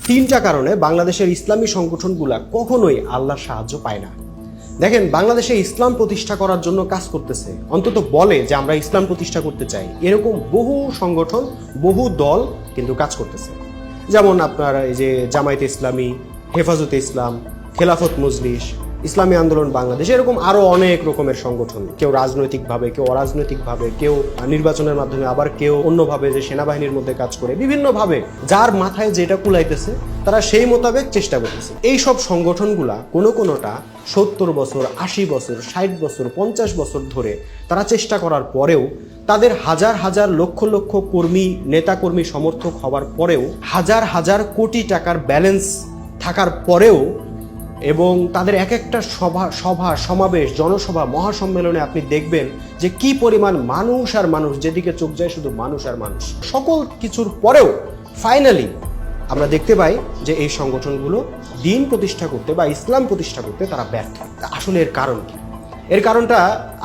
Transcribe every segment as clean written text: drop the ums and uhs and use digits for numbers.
তিনটা কারণে বাংলাদেশের ইসলামী সংগঠনগুলা কখনোই আল্লাহর সাহায্য পায় না। দেখেন, বাংলাদেশে ইসলাম প্রতিষ্ঠা করার জন্য কাজ করতেছে, অন্তত বলে যে আমরা ইসলাম প্রতিষ্ঠা করতে চাই, এরকম বহু সংগঠন, বহু দল কিন্তু কাজ করতেছে। যেমন আপনার এই যে জামায়াতে ইসলামী, হেফাজতে ইসলাম, খেলাফত মজলিস, ইসলামী আন্দোলন বাংলাদেশ, এরকম আরো অনেক রকমের সংগঠন। কেউ রাজনৈতিকভাবে, কেউ অরাজনৈতিকভাবে, কেউ নির্বাচনের মাধ্যমে, আবার কেউ অন্যভাবে যে সেনাবাহিনীর মধ্যে কাজ করে, বিভিন্নভাবে যার মাথায় যেটা কুলাইতেছে তারা সেই মোতাবেক চেষ্টা করতেছে। এই সব সংগঠনগুলা কোনোটা 70 বছর, 80 বছর, 60 বছর, 50 বছর ধরে তারা চেষ্টা করার পরেও, তাদের হাজার হাজার লক্ষ লক্ষ কর্মী, নেতাকর্মী, সমর্থক হওয়ার পরেও, হাজার হাজার কোটি টাকার ব্যালেন্স থাকার পরেও, এবং তাদের এক একটা সভা সমাবেশ, জনসভা, মহাসম্মেলনে আপনি দেখবেন যে কি পরিমাণ মানুষ আর মানুষ, যেদিকে চোখ যায় শুধু মানুষ আর মানুষ। সকল কিছুর পরেও ফাইনালি আমরা দেখতে পাই যে এই সংগঠনগুলো দিন প্রতিষ্ঠা করতে বা ইসলাম প্রতিষ্ঠা করতে তারা ব্যর্থ। আসলে এর কারণ কি? এর কারণটা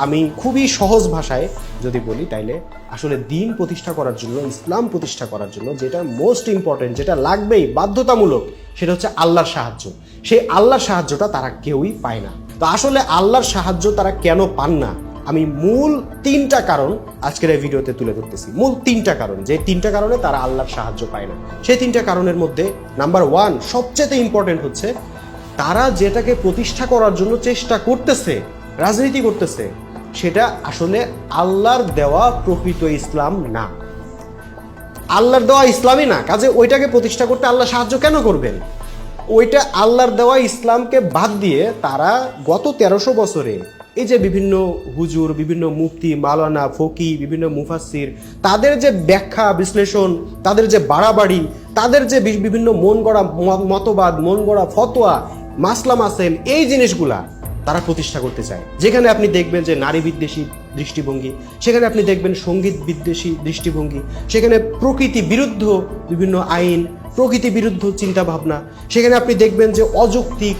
আমি খুবই সহজ ভাষায় যদি বলি, তাইলে আসলে দিন প্রতিষ্ঠা করার জন্য, ইসলাম প্রতিষ্ঠা করার জন্য যেটা মোস্ট ইম্পর্টেন্ট, যেটা লাগবেই, বাধ্যতামূলক, সেটা হচ্ছে আল্লাহর সাহায্য। সেই আল্লাহর সাহায্যটা তারা কেউই পায় না। তো আসলে আল্লাহর সাহায্য তারা কেন পান না, আমি মূল 3টা কারণ আজকের এই ভিডিওতে তুলে ধরতেছি। মূল 3টা কারণ, যে 3টা কারণে তারা আল্লাহর সাহায্য পায় না। সেই 3টা কারণের মধ্যে নাম্বার 1 সবচেয়ে ইম্পর্টেন্ট হচ্ছে, তারা যেটাকে প্রতিষ্ঠা করার জন্য চেষ্টা করতেছে, রাজনীতি করতেছে, সেটা আসলে আল্লাহর দেওয়া প্রকৃত ইসলাম না, আল্লাহর দেওয়া ইসলামই না। কাজে ওইটাকে প্রতিষ্ঠা করতে আল্লাহ সাহায্য কেন করবেন? ওইটা আল্লাহর দেওয়া ইসলামকে বাদ দিয়ে তারা গত 1300 বছরে এই যে বিভিন্ন হুজুর, বিভিন্ন মুফতি, মাওলানা, ফকি, বিভিন্ন মুফাসসির, তাদের যে ব্যাখ্যা বিশ্লেষণ, তাদের যে বাড়াবাড়ি, তাদের যে বিভিন্ন মন গড়া মতবাদ, মন গড়া ফতোয়া, মাসলা মাসেল, এই জিনিসগুলা তারা প্রতিষ্ঠা করতে চায়। যেখানে আপনি দেখবেন যে নারী বিদ্বেষী দৃষ্টিভঙ্গি, সেখানে আপনি দেখবেন সঙ্গীত বিদ্বেষী দৃষ্টিভঙ্গি, সেখানে প্রকৃতি বিরুদ্ধ বিভিন্ন আইন, প্রকৃতি বিরুদ্ধ চিন্তা ভাবনা, সেখানে আপনি দেখবেন যে অযৌক্তিক,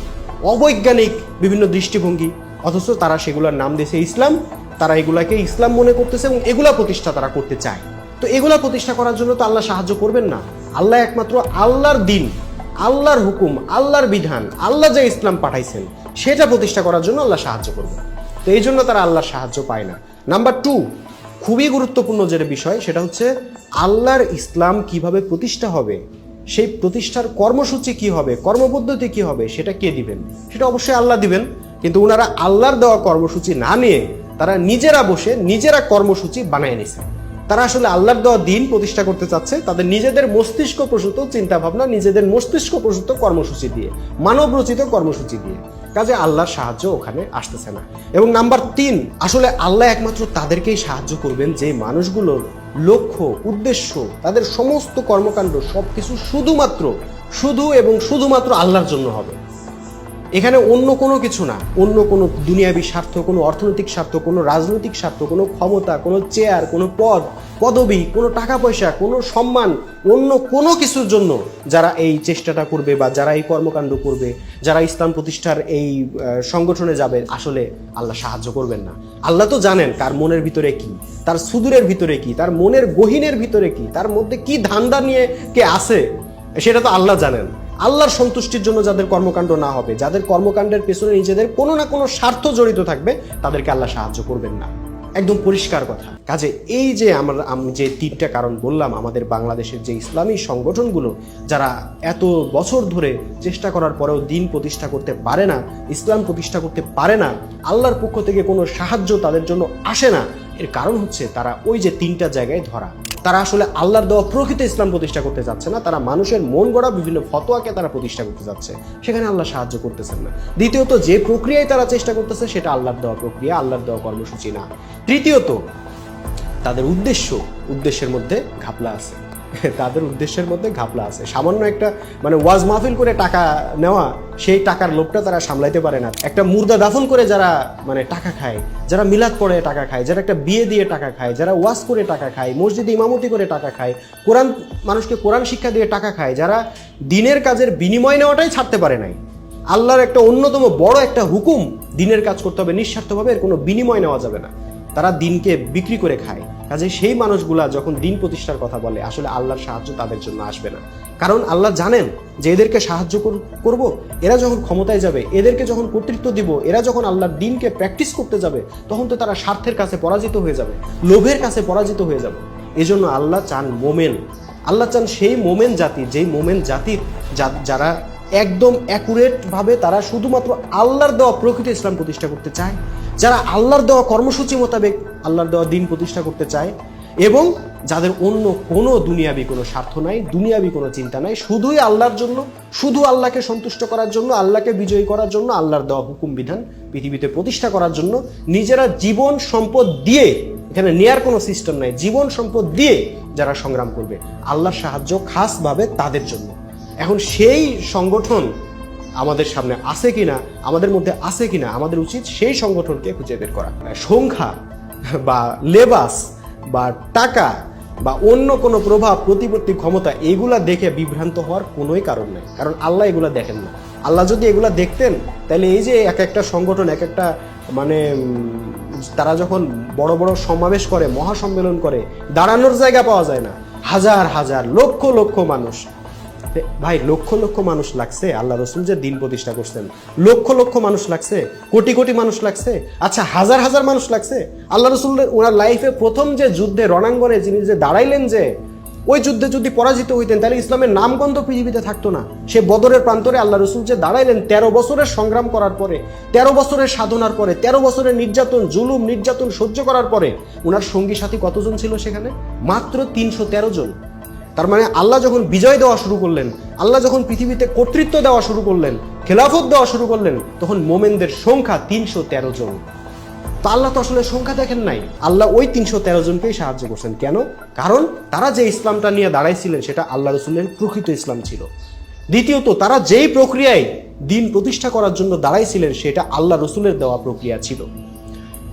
অবৈজ্ঞানিক বিভিন্ন দৃষ্টিভঙ্গি, অথচ তারা সেগুলোর নাম দিয়েছে ইসলাম। তারা এগুলাকে ইসলাম মনে করতেছে এবং এগুলা প্রতিষ্ঠা তারা করতে চায়। তো এগুলা প্রতিষ্ঠা করার জন্য তো আল্লাহ সাহায্য করবেন না। আল্লাহ একমাত্র আল্লাহর দিন, আল্লাহর হুকুম, আল্লাহর বিধান, আল্লাহ যে ইসলাম পাঠাইছেন সেটা প্রতিষ্ঠা করার জন্য আল্লাহ সাহায্য করবে। তো এই জন্য তারা আল্লাহর সাহায্য পায় না। নাম্বার 2, খুবই গুরুত্বপূর্ণ যেটা বিষয়, সেটা হচ্ছে আল্লাহর ইসলাম কিভাবে প্রতিষ্ঠা হবে, সেই প্রতিষ্ঠার কর্মসূচি কি হবে, কর্মপদ্ধতি কি হবে, সেটা কে দিবেন? সেটা অবশ্যই আল্লাহ দিবেন। কিন্তু ওনারা আল্লাহর দেওয়া কর্মসূচি না নিয়ে তারা নিজেরা বসে নিজেরা কর্মসূচি বানিয়ে নিছে। তারা আসলে আল্লাহর দেওয়া দিন প্রতিষ্ঠা করতে চাচ্ছে তাদের নিজেদের মস্তিষ্ক প্রসূত চিন্তা ভাবনা, নিজেদের মস্তিষ্ক প্রসূত কর্মসূচি দিয়ে, মানব রচিত কর্মসূচি দিয়ে। কাজে আল্লাহর সাহায্য ওখানে আসতেছে না। এবং নাম্বার 3, আসলে আল্লাহ একমাত্র তাদেরকেই সাহায্য করবেন যে মানুষগুলোর লক্ষ্য, উদ্দেশ্য, তাদের সমস্ত কর্মকাণ্ড সবকিছু শুধুমাত্র আল্লাহর জন্য হবে। এখানে অন্য কোনো কিছু না, অন্য কোনো দুনিয়াবী স্বার্থ, কোনো অর্থনৈতিক স্বার্থ, কোনো রাজনৈতিক স্বার্থ, কোনো ক্ষমতা, কোনো চেয়ার, কোনো পদবি, কোনো টাকা পয়সা, কোনো সম্মান, অন্য কোনো কিছুর জন্য যারা এই চেষ্টাটা করবে বা যারা এই কর্মকাণ্ড করবে, যারা ইসলাম প্রতিষ্ঠার এই সংগঠনে যাবে, আসলে আল্লাহ সাহায্য করবেন না। আল্লাহ তো জানেন কার মনের ভিতরে কি, তার সুদূরের ভিতরে কি, তার মনের গহীনের ভিতরে কি, তার মধ্যে কি ধান্দা নিয়ে কে আছে, সেটা তো আল্লাহ জানেন। আল্লাহর সন্তুষ্টির জন্য যাদের কর্মকাণ্ড না হবে, যাদের কর্মকাণ্ডের পেছনে নিজেদের কোনো না কোনো স্বার্থ জড়িত থাকবে, তাদেরকে আল্লাহ সাহায্য করবেন না। একদম পরিষ্কার কথা। কাজে এই যে আমি যে 3টা কারণ বললাম, আমাদের বাংলাদেশের যে ইসলামী সংগঠনগুলো যারা এত বছর ধরে চেষ্টা করার পরেও দিন প্রতিষ্ঠা করতে পারে না, ইসলাম প্রতিষ্ঠা করতে পারে না, আল্লাহর পক্ষ থেকে কোনো সাহায্য তাদের জন্য আসে না, এর কারণ হচ্ছে তারা ওই যে 3টা জায়গায় ধরা। তারা আসলে আল্লাহর দেওয়া প্রকৃত ইসলাম প্রতিষ্ঠা করতে যাচ্ছে না, তারা মানুষের মন গড়া বিভিন্ন ফতোয়াকে তারা প্রতিষ্ঠা করতে যাচ্ছে, সেখানে আল্লাহ সাহায্য করতেছেন না। দ্বিতীয়ত, যে প্রক্রিয়ায় তারা চেষ্টা করতেছে সেটা আল্লাহর দেওয়া প্রক্রিয়া, আল্লাহর দেওয়া কর্মসূচি না। তৃতীয়ত, তাদের উদ্দেশ্যের মধ্যে ঘাপলা আছে। তাদের উদ্দেশ্যের মধ্যে ঘাপলা আছে। সামান্য একটা ওয়াজ মাহফিল করে টাকা নেওয়া, সেই টাকার লোভটা তারা সামলাইতে পারে না। একটা মুর্দা দাফন করে যারা টাকা খায়, যারা মিলাদ পড়ে টাকা খায়, যারা একটা বিয়ে দিয়ে টাকা খায়, যারা ওয়াজ করে টাকা খায়, মসজিদে ইমামতি করে টাকা খায়, মানুষকে কোরআন শিক্ষা দিয়ে টাকা খায়, যারা দিনের কাজের বিনিময় নেওয়াটাই ছাড়তে পারে নাই। আল্লাহর একটা অন্যতম বড় একটা হুকুম, দিনের কাজ করতে হবে নিঃস্বার্থভাবে, এর কোনো বিনিময় নেওয়া যাবে না। তারা দিনকে বিক্রি করে খায়, কাজে সেই মানুষগুলা যখন দিন প্রতিষ্ঠার কথা বলে আসলে আল্লাহর সাহায্য তাদের জন্য আসবে না। কারণ আল্লাহ জানেন যে এদেরকে সাহায্য করব, এরা যখন ক্ষমতায় যাবে, এদেরকে যখন কর্তৃত্ব দিব, এরা যখন আল্লাহর দিনকে প্র্যাকটিস করতে যাবে, তখন তো তারা স্বার্থের কাছে পরাজিত হয়ে যাবে, লোভের কাছে পরাজিত হয়ে যাবে। এজন্য আল্লাহ চান মোমেন, আল্লাহ চান সেই মোমেন জাতি, যেই মোমেন জাতির যারা একদম অ্যাকুরেটভাবে তারা শুধুমাত্র আল্লাহর দেওয়া প্রকৃত ইসলাম প্রতিষ্ঠা করতে চায়, যারা আল্লাহর দেওয়া কর্মসূচি মোতাবেক আল্লাহর দেওয়া দিন প্রতিষ্ঠা করতে চায়, এবং যাদের অন্য কোনো দুনিয়াবি কোনো স্বার্থ নাই, দুনিয়াবি কোনো চিন্তা নাই, শুধুই আল্লাহর জন্য, শুধু আল্লাহকে সন্তুষ্ট করার জন্য, আল্লাহকে বিজয়ী করার জন্য, আল্লাহর দেওয়া হুকুম বিধান পৃথিবীতে প্রতিষ্ঠা করার জন্য নিজেরা জীবন সম্পদ দিয়ে, এখানে নেয়ার কোনো সিস্টেম নাই, জীবন সম্পদ দিয়ে যারা সংগ্রাম করবে, আল্লাহর সাহায্য খাসভাবে তাদের জন্য। এখন সেই সংগঠন আমাদের সামনে আছে কিনা, আমাদের মধ্যে আছে কিনা, আমাদের উচিত সেই সংগঠনকে খুঁজে বের করা। সংখ্যা বা লেবাস বা টাকা বা অন্য কোনো প্রভাব, প্রতিপত্তি, ক্ষমতা, এগুলা দেখে বিভ্রান্ত হওয়ার কোনোই কারণ নেই। কারণ আল্লাহ এগুলা দেখেন না। আল্লাহ যদি এগুলা দেখতেন তাহলে এই যে এক একটা সংগঠন, এক একটা মানে তারা যখন বড় বড় সমাবেশ করে, মহাসম্মেলন করে, দাঁড়ানোর জায়গা পাওয়া যায় না, হাজার হাজার লক্ষ লক্ষ মানুষ। ভাই লক্ষ লক্ষ মানুষ লাগছে আল্লাহ রসুল যে দিন প্রতিষ্ঠা করছেন, লক্ষ লক্ষ মানুষ লাগছে, কোটি কোটি মানুষ লাগছে, আচ্ছা হাজার হাজার মানুষ লাগছে। আল্লাহ রসুল ওনার লাইফে প্রথম যে যুদ্ধে রণাঙ্গনে যিনি যে দাঁড়াইলেন, যে ওই যুদ্ধে যদি পরাজিত হইতেন তাহলে ইসলামের নামগন্ধ পৃথিবীতে থাকতো না। সে বদরের প্রান্তরে আল্লাহ রসুল যে দাঁড়াইলেন 13 বছরের সংগ্রাম করার পরে, 13 বছরের সাধনার পরে, 13 বছরের নির্যাতন, জুলুম নির্যাতন সহ্য করার পরে ওনার সঙ্গী সাথী কতজন ছিল সেখানে? মাত্র 313 জন। তার মানে আল্লাহ যখন বিজয় দেওয়া শুরু করলেন, আল্লাহ যখন পৃথিবীতে কর্তৃত্ব দেওয়া শুরু করলেন, খেলাফত দেওয়া শুরু করলেন, তখন মোমেনদের সংখ্যা 313 জন। তো আল্লাহ তো আসলে সংখ্যা দেখেন নাই, আল্লাহ ওই 313 জনকেই সাহায্য করছেন। কেন? কারণ তারা যে ইসলামটা নিয়ে দাঁড়াইছিলেন সেটা আল্লাহ রসুলের প্রকৃত ইসলাম ছিল। দ্বিতীয়ত, তারা যেই প্রক্রিয়ায় দিন প্রতিষ্ঠা করার জন্য দাঁড়াইছিলেন সেটা আল্লাহ রসুলের দেওয়া প্রক্রিয়া ছিল।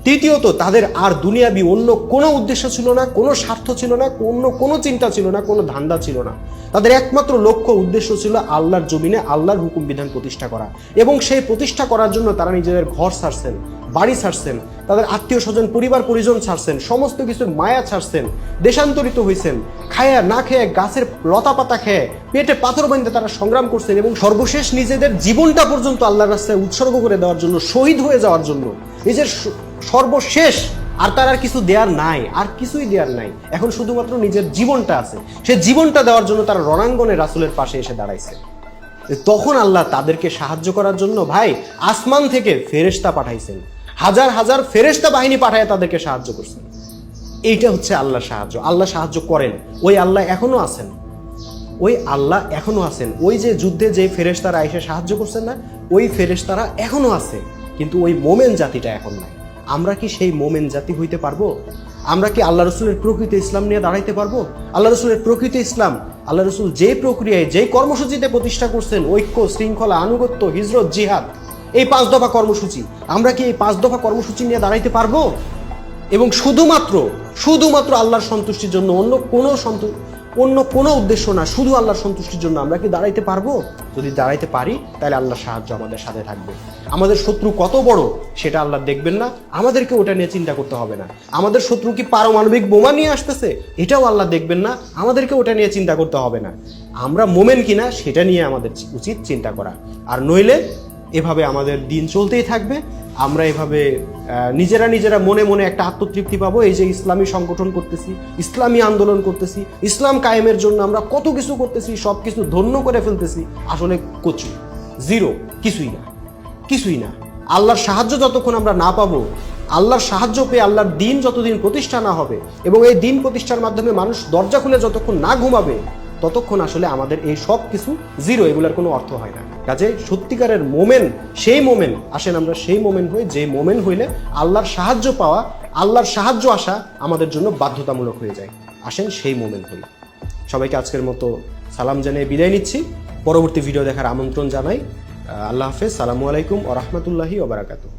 তৃতীয়ত, তাদের আর দুনিয়াবি অন্য কোনো উদ্দেশ্য ছিল না, কোনো স্বার্থ ছিল না, অন্য কোনো চিন্তা ছিল না, কোনো ধান্দা ছিল না। তাদের একমাত্র লক্ষ্য উদ্দেশ্য ছিল আল্লাহর জমিনে আল্লাহর হুকুম বিধান প্রতিষ্ঠা করা। এবং সেই প্রতিষ্ঠা করার জন্য তারা নিজেদের ঘর ছাড়ছেন, বাড়ি ছাড়ছেন, তাদের আত্মীয় স্বজন, পরিবার পরিজন ছাড়ছেন, সমস্ত কিছুর মায়া ছাড়ছেন, দেশান্তরিত হয়েছেন, খায়া না খেয়ে, গাছের লতা পাতা খেয়ে, পেটে পাথর বাঁধতে তারা সংগ্রাম করছেন, এবং সর্বশেষ নিজেদের জীবনটা পর্যন্ত আল্লাহর রাস্তায় উৎসর্গ করে দেওয়ার জন্য, শহীদ হয়ে যাওয়ার জন্য, নিজের সর্বশেষ। আর তার আর কিছু দেওয়ার নাই, আর কিছুই দেওয়ার নাই, এখন শুধুমাত্র নিজের জীবনটা আছে। সে জীবনটা দেওয়ার জন্য তারা রণাঙ্গনে রাসূলের পাশে এসে দাঁড়াইছে। তখন আল্লাহ তাদেরকে সাহায্য করার জন্য ভাই আসমান থেকে ফেরেশতা পাঠাইছেন, হাজার হাজার ফেরেশতা বাহিনী পাঠায় তাদেরকে সাহায্য করছেন। এইটা হচ্ছে আল্লাহর সাহায্য। আল্লাহ সাহায্য করেন, ওই আল্লাহ এখনো আছেন, ওই আল্লাহ এখনো আছেন। ওই যে যুদ্ধে যে ফেরেশতারা এসে সাহায্য করছেন না, ওই ফেরেশতারা এখনো আছে, কিন্তু ওই মোমেন জাতিটা এখন নাই। আমরা কি সেই মোমেন জাতি হইতে পারবো? আমরা কি আল্লাহ রসুলের প্রকৃত ইসলাম নিয়ে দাঁড়াইতে পারবো? আল্লাহ রসুলের প্রকৃত ইসলাম, আল্লাহ রসুল যে প্রক্রিয়ায়, যেই কর্মসূচিতে প্রতিষ্ঠা করছেন, ঐক্য, শৃঙ্খলা, আনুগত্য, হিজরত, জিহাদ, এই 5 দফা কর্মসূচি, আমরা কি এই 5 দফা কর্মসূচি নিয়ে দাঁড়াইতে পারবো? এবং শুধুমাত্র আল্লাহর সন্তুষ্টির জন্য, অন্য কোনো উদ্দেশ্য না, শুধু আল্লাহর সন্তুষ্টির জন্য আমরা কি দাঁড়াইতে পারবো? যদি দাঁড়াইতে পারি তাহলে আল্লাহর সাহায্য আমাদের সাথে থাকবে। আমাদের শত্রু কত বড় সেটা আল্লাহ দেখবেন না, আমাদেরকে ওটা নিয়ে চিন্তা করতে হবে না। আমাদের শত্রু কি পারমাণবিক বোমা নিয়ে আসতেছে, এটাও আল্লাহ দেখবেন না, আমাদেরকে ওটা নিয়ে চিন্তা করতে হবে না। আমরা মোমেন কিনা সেটা নিয়ে আমাদের উচিত চিন্তা করা। আর নইলে এভাবে আমাদের দিন চলতেই থাকবে। আমরা এভাবে নিজেরা মনে মনে একটা আত্মতৃপ্তি পাবো, এই যে ইসলামী সংগঠন করতেছি, ইসলামী আন্দোলন করতেছি, ইসলাম কায়েমের জন্য আমরা কত কিছু করতেছি, সব কিছু ধন্য করে ফেলতেছি, আসলে কচু, জিরো, কিছুই না। আল্লাহর সাহায্য যতক্ষণ আমরা না পাবো, আল্লাহর সাহায্য পেয়ে আল্লাহর দিন যতদিন প্রতিষ্ঠা না হবে, এবং এই দিন প্রতিষ্ঠার মাধ্যমে মানুষ দরজা খুলে যতক্ষণ না ঘুমাবে, ততক্ষণ আসলে আমাদের এই সব কিছু জিরো, এগুলার কোনো অর্থ হয় না। কাজে সত্যিকারের মোমেন, সেই মোমেন, আসেন আমরা সেই মোমেন হই, যে মোমেন হইলে আল্লাহর সাহায্য পাওয়া, আল্লাহর সাহায্য আসা আমাদের জন্য বাধ্যতামূলক হয়ে যায়। আসেন সেই মোমেন হই। সবাইকে আজকের মতো সালাম জানিয়ে বিদায় নিচ্ছি। পরবর্তী ভিডিও দেখার আমন্ত্রণ জানাই। আল্লাহ হাফেজ। সালামু আলাইকুম ওয়া রাহমাতুল্লাহি ওয়া বারাকাতুহু।